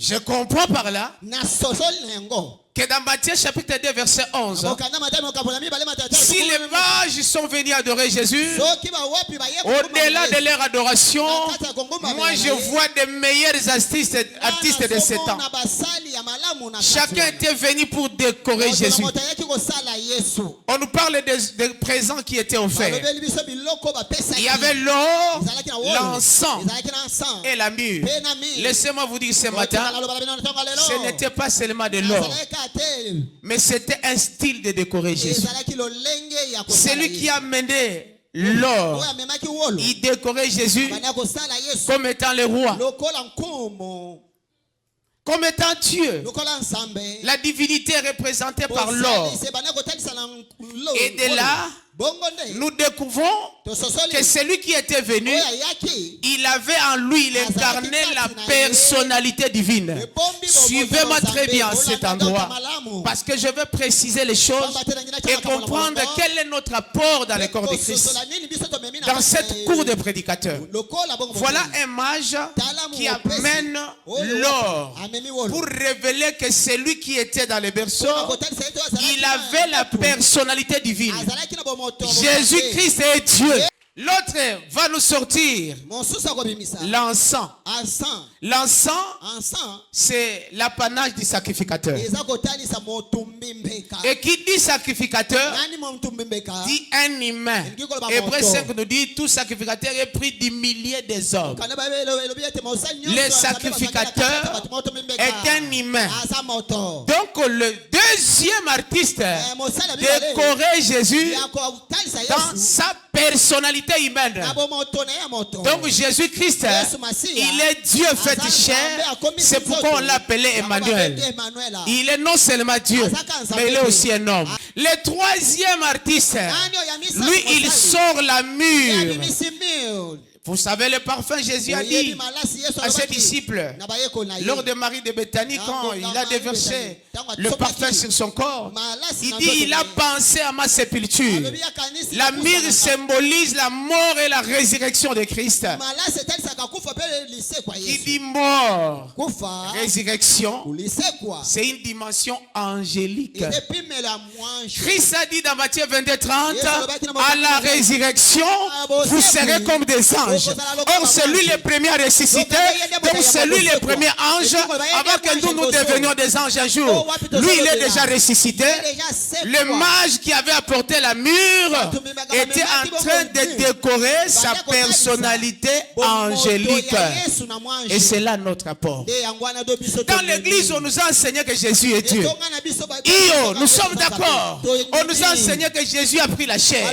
Je comprends par là que dans Matthieu chapitre 2 verset 11, si les mages sont venus adorer Jésus, au-delà de leur adoration, moi je vois des meilleurs artistes de ce temps. Chacun était venu pour décorer Jésus. On nous parle des présents qui étaient offerts. Il y avait l'or, l'encens et la myrrhe. Laissez-moi vous dire ce matin, ce n'était pas seulement de l'or, mais c'était un style de décorer Jésus. Celui qui a mené l'or, il décorait Jésus comme étant le roi, comme étant Dieu. La divinité est représentée par l'or. Et de là, nous découvrons que celui qui était venu, il avait en lui, il incarnait la personnalité divine. Suivez-moi très bien à cet endroit, parce que je veux préciser les choses et comprendre quel est notre apport dans le corps de Christ. Dans cette cour de prédicateurs, voilà un mage qui amène l'or pour révéler que celui qui était dans le berceau, il avait la personnalité divine. Jésus-Christ est Dieu. L'autre va nous sortir l'encens. L'encens, c'est l'apanage du sacrificateur. Et qui dit sacrificateur, dit un humain. Hébreux 5 nous dit tout sacrificateur est pris du millier des hommes. Le sacrificateur est un humain. Donc le deuxième artiste décorait Jésus dans sa personnalité humaine. Donc Jésus-Christ, il est Dieu fait chair. C'est pourquoi on l'appelait Emmanuel. Il est non seulement Dieu, mais il est aussi un homme. Le troisième artiste, lui, il sort la myrrhe. Vous savez le parfum, Jésus a dit à ses disciples, lors de Marie de Béthanie, quand il a déversé le parfum sur son corps, il dit, il a pensé à ma sépulture. La myrrhe symbolise la mort et la résurrection de Christ. Qui dit mort, résurrection, c'est une dimension angélique. Christ a dit dans Matthieu 22:30, à la résurrection, vous serez comme des anges. Or, c'est lui le premier à ressusciter. Donc, c'est lui le premier ange. Avant que nous devenions des anges un jour, lui, il est déjà ressuscité. Le mage qui avait apporté la myrrhe était en train de décorer sa personnalité angélique. Et c'est là notre apport. Dans l'église, on nous a enseigné que Jésus est Dieu. Nous sommes d'accord. On nous a enseigné que Jésus a pris la chair.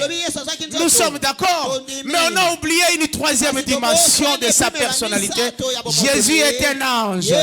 Nous sommes d'accord. Mais on a oublié une troisième dimension de sa personnalité. Jésus est un ange.